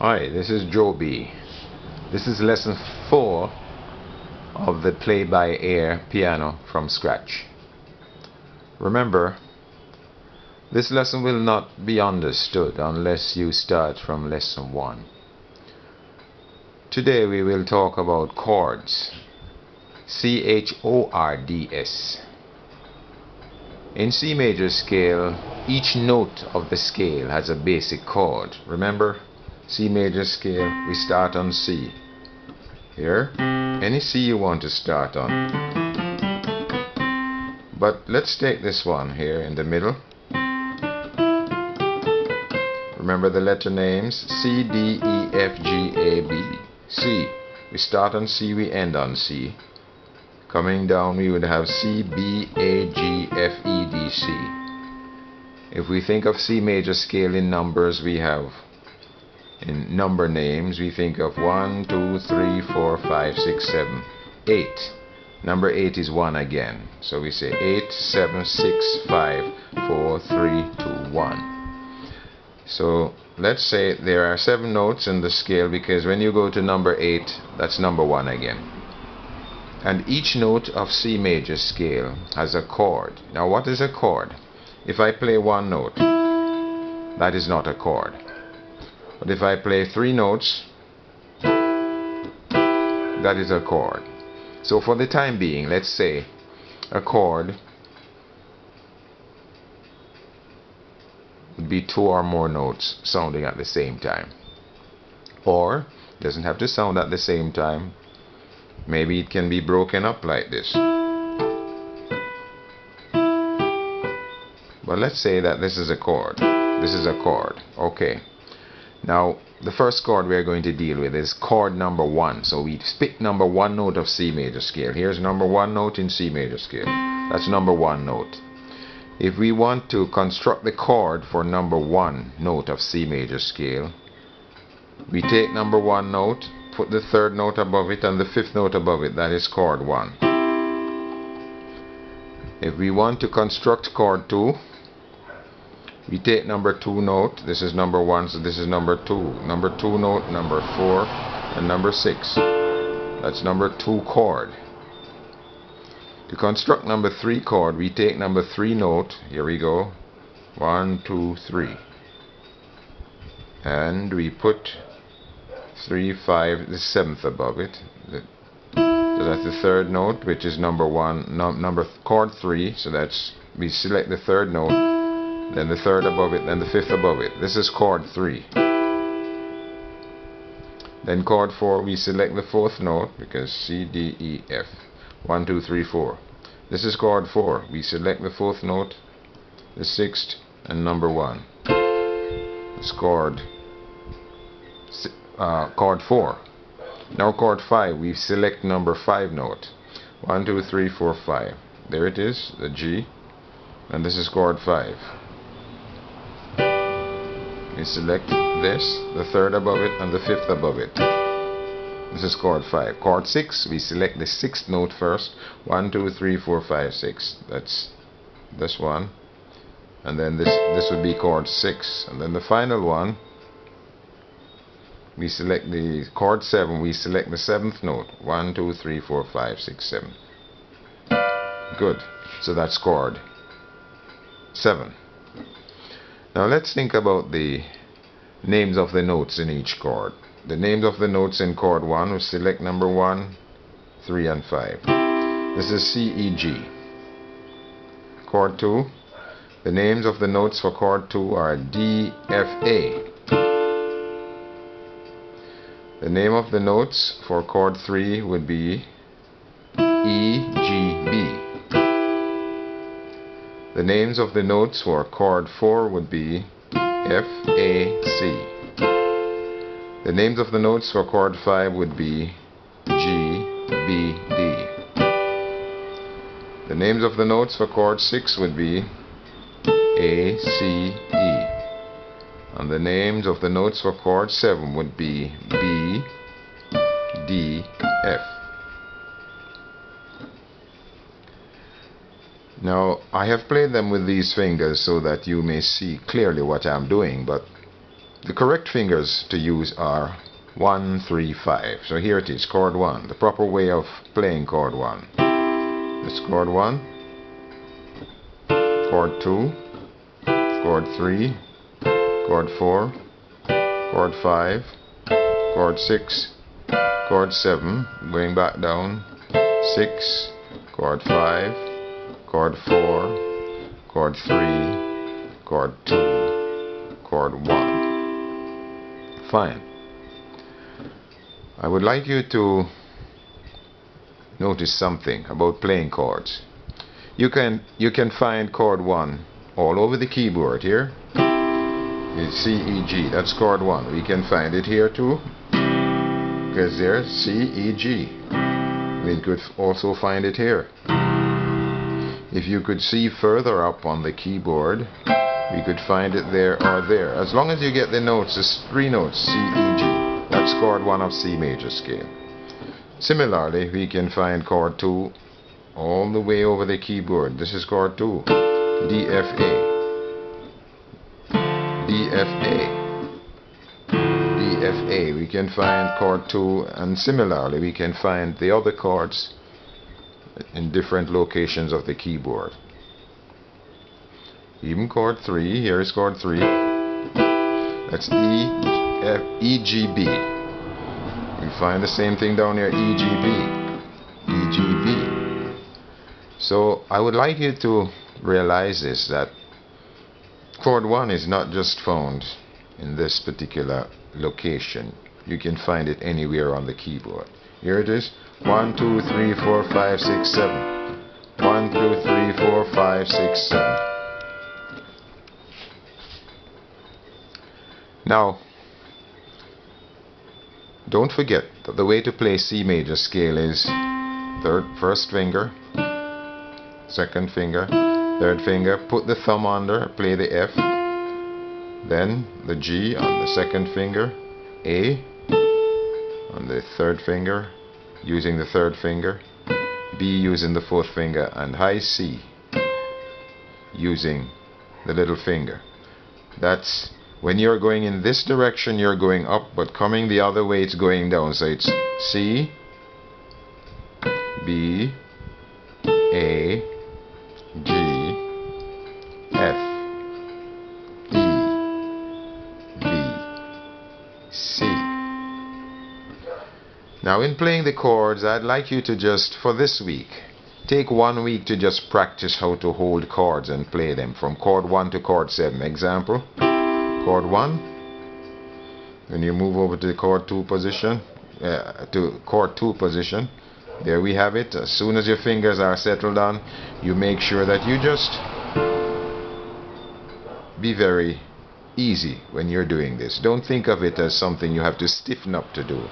Hi, this is Joe B. This is lesson 4 of the play-by-ear piano from scratch. Remember, this lesson will not be understood unless you start from lesson 1. Today we will talk about chords. C-H-O-R-D-S. In C major scale, each note of the scale has a basic chord. Remember? C major scale, we start on C. Here, any C you want to start on. But let's take this one here in the middle. Remember the letter names? C, D, E, F, G, A, B, C. We start on C, we end on C. Coming down, we would have C, B, A, G, F, E, D, C. If we think of C major scale in numbers, we have in number names, we think of 1, 2, 3, 4, 5, 6, 7, 8. Number 8 is 1 again. So we say 8, 7, 6, 5, 4, 3, 2, 1. So let's say there are 7 notes in the scale, because when you go to number 8, that's number 1 again. And each note of C major scale has a chord. Now what is a chord? If I play one note, that is not a chord. But if I play 3 notes, that is a chord. So for the time being, let's say a chord would be 2 or more notes sounding at the same time. Or, it doesn't have to sound at the same time. Maybe it can be broken up like this. But let's say that this is a chord. This is a chord. Okay. Now, the first chord we're going to deal with is chord number 1. So we pick number 1 note of C major scale. Here's number 1 note in C major scale. That's number 1 note. If we want to construct the chord for number 1 note of C major scale, we take number 1 note, put the 3rd note above it and the 5th note above it. That is chord 1. If we want to construct chord 2, we take number 2 note, this is number 1, so this is number 2. Number 2 note, number 4, and number 6. That's number 2 chord. To construct number 3 chord, we take number 3 note, here we go, 1, 2, 3. And we put 3, 5, the 7th above it. So that's the 3rd note, which is number 1, chord 3, so that's, we select the 3rd note, then the 3rd above it, then the 5th above it. This is chord 3. Then chord 4, we select the 4th note, because C, D, E, F. 1, 2, 3, 4. This is chord 4. We select the 4th note, the 6th, and number 1. It's chord 4. Now chord 5, we select number 5 note. 1, 2, 3, 4, 5. There it is, the G. And this is chord 5. We select this, the 3rd above it, and the 5th above it. This is chord 5. Chord 6, we select the 6th note first. 1, 2, 3, 4, 5, 6. That's this one. And then this would be chord 6. And then the final one, we select the chord 7. We select the 7th note. 1, 2, 3, 4, 5, 6, 7. Good. So that's chord 7. Now let's think about the names of the notes in each chord. The names of the notes in chord 1, we select number 1, 3, and 5. This is C, E, G. Chord 2, the names of the notes for chord 2 are D, F, A. The name of the notes for chord 3 would be E, G, B. The names of the notes for chord 4 would be F, A, C. The names of the notes for chord 5 would be G, B, D. The names of the notes for chord 6 would be A, C, E. And the names of the notes for chord 7 would be B, D, F. Now, I have played them with these fingers so that you may see clearly what I'm doing, but the correct fingers to use are 1, 3, 5. So here it is, chord 1. The proper way of playing chord 1. This chord 1, chord 2, chord 3, chord 4, chord 5, chord 6, chord 7, going back down, 6, chord 5, chord 4, chord 3, chord 2, chord 1. Fine. I would like you to notice something about playing chords. You can find chord 1 all over the keyboard here. It's C, E, G. That's chord 1. We can find it here too, because there's C, E, G. We could also find it here. If you could see further up on the keyboard, we could find it there or there. As long as you get the notes, there's 3 notes, C, E, G. That's chord 1 of C major scale. Similarly, we can find chord 2 all the way over the keyboard. This is chord 2, D, F, A, D, F, A, D, F, A. We can find chord 2, and similarly we can find the other chords in different locations of the keyboard. Even chord 3, here is chord 3. That's E, F, E, G, B. You find the same thing down here, E, G, B, E, G, B. So I would like you to realize this, that chord 1 is not just found in this particular location. You can find it anywhere on the keyboard. Here it is, 1, 2, 3, 4, 5, 6, 7. 1, 2, 3, 4, 5, 6, 7. Now, don't forget that the way to play C major scale is first finger, second finger, third finger, put the thumb under, play the F, then the G on the second finger, A on the third finger, using the third finger, B using the fourth finger, and high C using the little finger. That's when you're going in this direction, you're going up, but coming the other way, it's going down. So it's C, B, A, G, F, E, B, C. Now in playing the chords, I'd like you to just, for this week, take 1 week to just practice how to hold chords and play them from chord 1 to chord 7. Example, chord 1, when you move over to the chord 2 position, there we have it. As soon as your fingers are settled on, you make sure that you just be very easy when you're doing this. Don't think of it as something you have to stiffen up to do.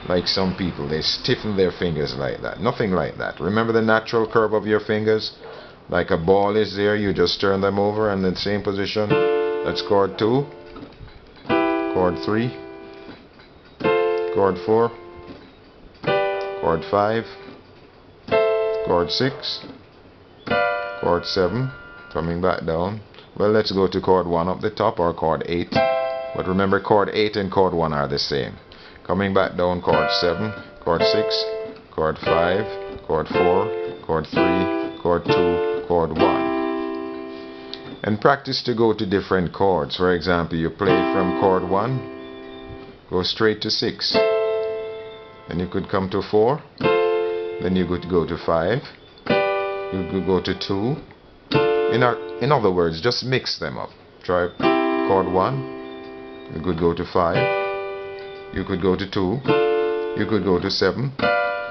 Like some people, they stiffen their fingers like that. Nothing like that. Remember the natural curve of your fingers? Like a ball is there, you just turn them over and in the same position. That's chord 2, chord 3, chord 4, chord 5, chord 6, chord 7, coming back down. Well, let's go to chord 1 up the top, or chord 8. But remember, chord 8 and chord 1 are the same. Coming back down, chord 7, chord 6, chord 5, chord 4, chord 3, chord 2, chord 1. And practice to go to different chords. For example, you play from chord 1, go straight to 6. Then you could come to 4. Then you could go to 5. You could go to 2. In other words, just mix them up. Try chord 1. You could go to 5. You could go to 2. You could go to 7.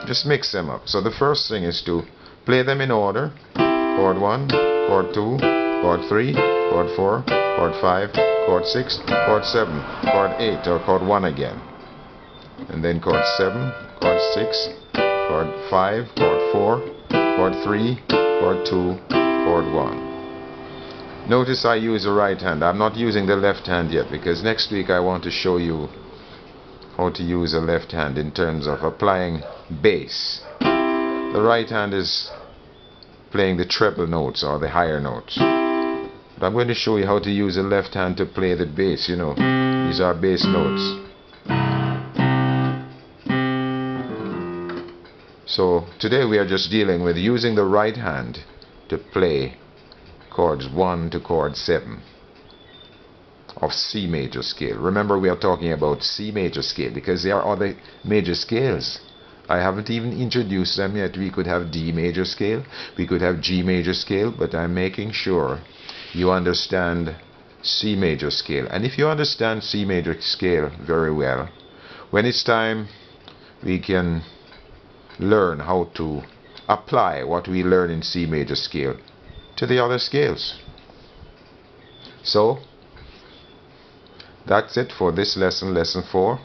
Just mix them up. So the first thing is to play them in order. Chord 1, chord 2, chord 3, chord 4, chord 5, chord 6, chord 7, chord 8, or chord 1 again. And then chord 7, chord 6, chord 5, chord 4, chord 3, chord 2, chord 1. Notice I use the right hand. I'm not using the left hand yet, because next week I want to show you how to use the left hand in terms of applying bass. The right hand is playing the treble notes or the higher notes. But I'm going to show you how to use the left hand to play the bass. You know, you These are bass notes. So today we are just dealing with using the right hand to play chords 1 to chord 7 of C major scale. Remember, we are talking about C major scale because there are other major scales. I haven't even introduced them yet. We could have D major scale, we could have G major scale, but I'm making sure you understand C major scale. And if you understand C major scale very well, when it's time, we can learn how to apply what we learn in C major scale to the other scales. So that's it for this lesson, lesson 4.